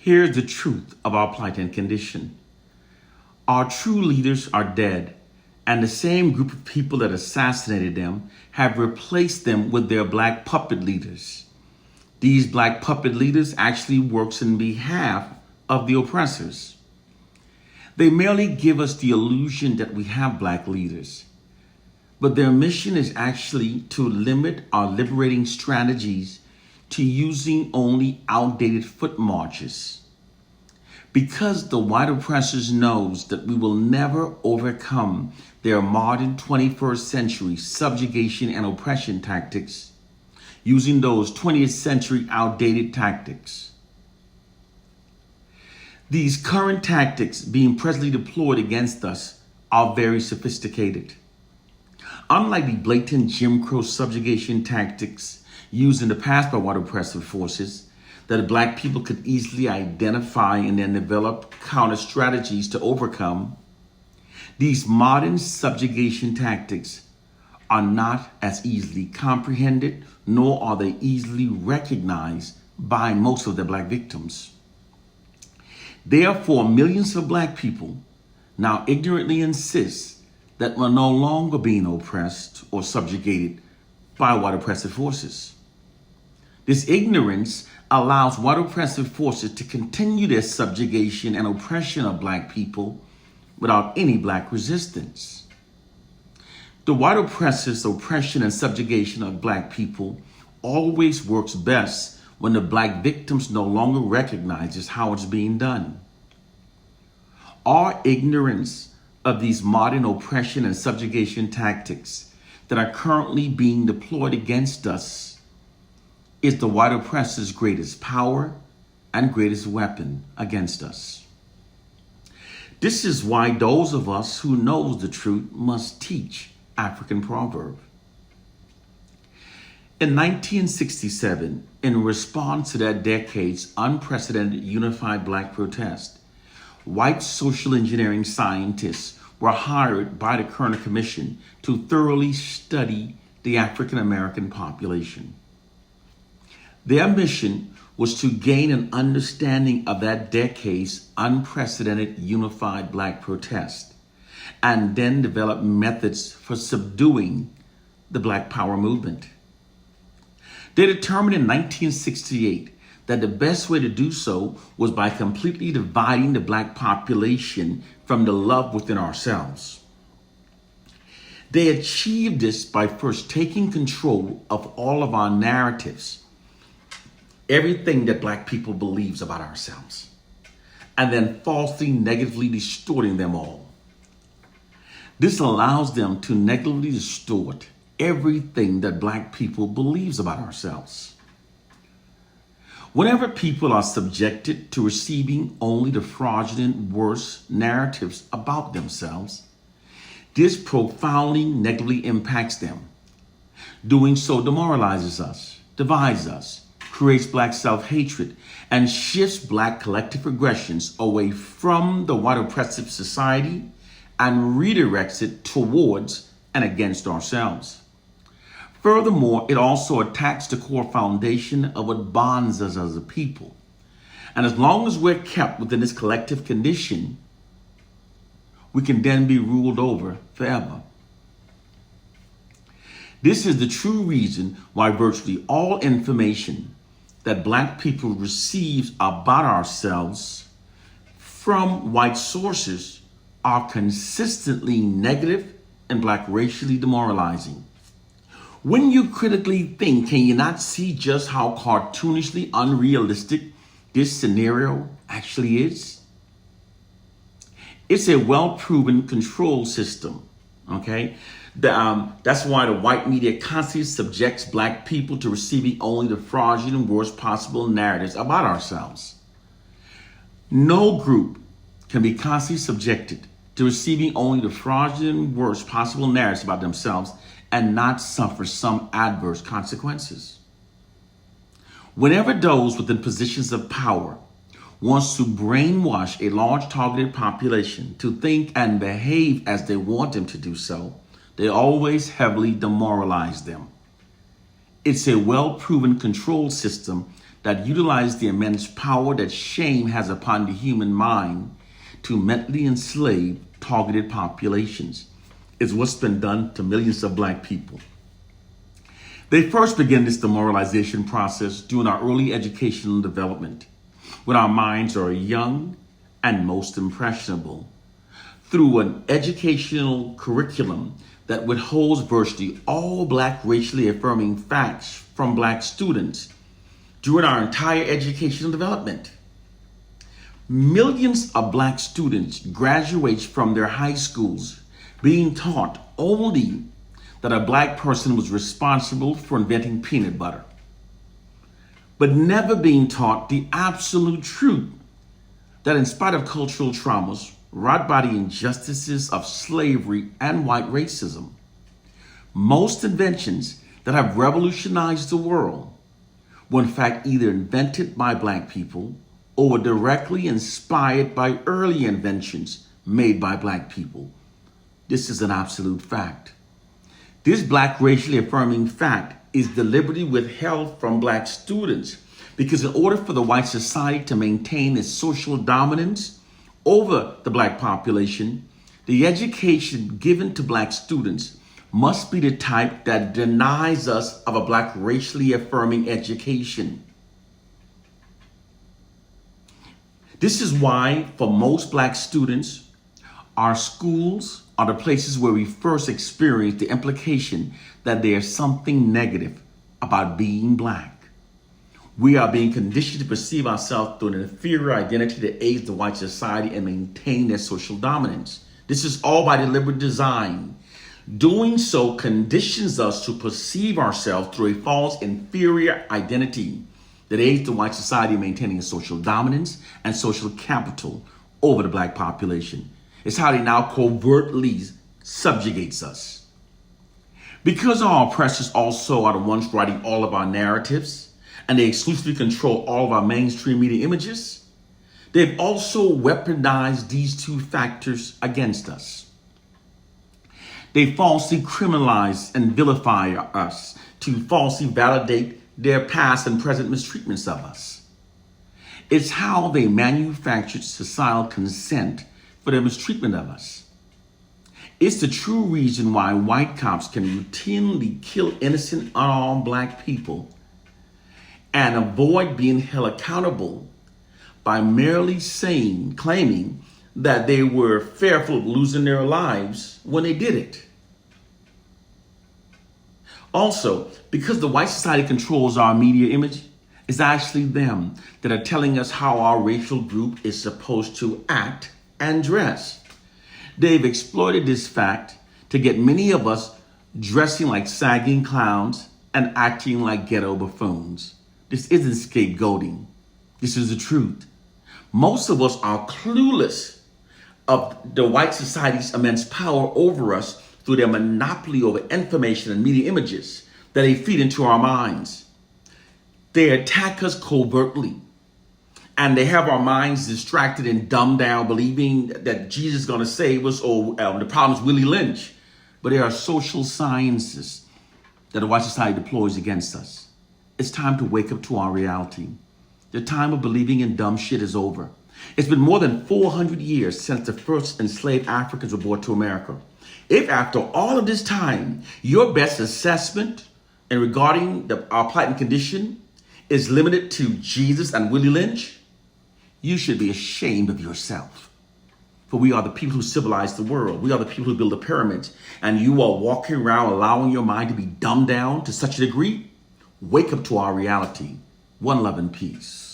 Here's the truth of our plight and condition. Our true leaders are dead, and the same group of people that assassinated them have replaced them with their black puppet leaders. These black puppet leaders actually works in behalf of the oppressors. They merely give us the illusion that we have black leaders, but their mission is actually to limit our liberating strategies to using only outdated foot marches. Because the white oppressors knows that we will never overcome their modern 21st century subjugation and oppression tactics using those 20th century outdated tactics. These current tactics being presently deployed against us are very sophisticated. Unlike the blatant Jim Crow subjugation tactics used in the past by white oppressive forces that black people could easily identify and then develop counter strategies to overcome, these modern subjugation tactics are not as easily comprehended, nor are they easily recognized by most of the black victims. Therefore, millions of black people now ignorantly insist that we're no longer being oppressed or subjugated by white oppressive forces. This ignorance allows white oppressive forces to continue their subjugation and oppression of black people without any black resistance. The white oppressors' oppression and subjugation of black people always works best when the black victims no longer recognizes how it's being done. Our ignorance of these modern oppression and subjugation tactics that are currently being deployed against us is the white oppressor's greatest power and greatest weapon against us. This is why those of us who knows the truth must teach African proverb. In 1967, in response to that decade's unprecedented unified black protest, white social engineering scientists were hired by the Kerner Commission to thoroughly study the African American population. Their mission was to gain an understanding of that decade's unprecedented unified black protest and then develop methods for subduing the Black Power movement. They determined in 1968 that the best way to do so was by completely dividing the black population from the love within ourselves. They achieved this by first taking control of all of our narratives, everything that black people believes about ourselves, and then falsely negatively distorting them all. This allows them to negatively distort everything that black people believes about ourselves. Whenever people are subjected to receiving only the fraudulent, worse narratives about themselves, this profoundly negatively impacts them. Doing so demoralizes us, divides us, creates black self-hatred, and shifts black collective aggressions away from the white oppressive society and redirects it towards and against ourselves. Furthermore, it also attacks the core foundation of what bonds us as a people. And as long as we're kept within this collective condition, we can then be ruled over forever. This is the true reason why virtually all information that black people receive about ourselves from white sources are consistently negative and black racially demoralizing. When you critically think, can you not see just how cartoonishly unrealistic this scenario actually is? It's a well-proven control system, okay? That's why the white media constantly subjects black people to receiving only the fraudulent and worst possible narratives about ourselves. No group can be constantly subjected to receiving only the fraudulent and worst possible narratives about themselves and not suffer some adverse consequences. Whenever those within positions of power wants to brainwash a large targeted population to think and behave as they want them to do so, they always heavily demoralize them. It's a well-proven control system that utilize the immense power that shame has upon the human mind to mentally enslave targeted populations. Is what's been done to millions of black people. They first begin this demoralization process during our early educational development, when our minds are young and most impressionable, through an educational curriculum that withholds virtually all black racially affirming facts from black students during our entire educational development. Millions of black students graduate from their high schools being taught only that a black person was responsible for inventing peanut butter, but never being taught the absolute truth that in spite of cultural traumas wrought by the injustices of slavery and white racism, most inventions that have revolutionized the world were in fact either invented by black people or were directly inspired by early inventions made by black people. This is an absolute fact. This black racially affirming fact is deliberately withheld from black students because in order for the white society to maintain its social dominance over the black population, the education given to black students must be the type that denies us of a black racially affirming education. This is why for most black students, our schools are the places where we first experience the implication that there's something negative about being black. We are being conditioned to perceive ourselves through an inferior identity that aids the white society and maintain their social dominance. This is all by deliberate design. Doing so conditions us to perceive ourselves through a false inferior identity that aids the white society in maintaining a social dominance and social capital over the black population. It's how they now covertly subjugates us. Because our oppressors also are the ones writing all of our narratives, and they exclusively control all of our mainstream media images, they've also weaponized these two factors against us. They falsely criminalize and vilify us to falsely validate their past and present mistreatments of us. It's how they manufactured societal consent for their mistreatment of us. It's the true reason why white cops can routinely kill innocent, unarmed black people and avoid being held accountable by merely claiming that they were fearful of losing their lives when they did it. Also, because the white society controls our media image, it's actually them that are telling us how our racial group is supposed to act and dress. They've exploited this fact to get many of us dressing like sagging clowns and acting like ghetto buffoons. This isn't scapegoating. This is the truth. Most of us are clueless of the white society's immense power over us through their monopoly over information and media images that they feed into our minds. They attack us covertly, and they have our minds distracted and dumbed down, believing that Jesus is going to save us or the problem is Willie Lynch. But there are social sciences that the white society deploys against us. It's time to wake up to our reality. The time of believing in dumb shit is over. It's been more than 400 years since the first enslaved Africans were brought to America. If after all of this time, your best assessment in regarding our plight and condition is limited to Jesus and Willie Lynch, you should be ashamed of yourself. For we are the people who civilize the world. We are the people who build the pyramids. And you are walking around allowing your mind to be dumbed down to such a degree. Wake up to our reality. One love and peace.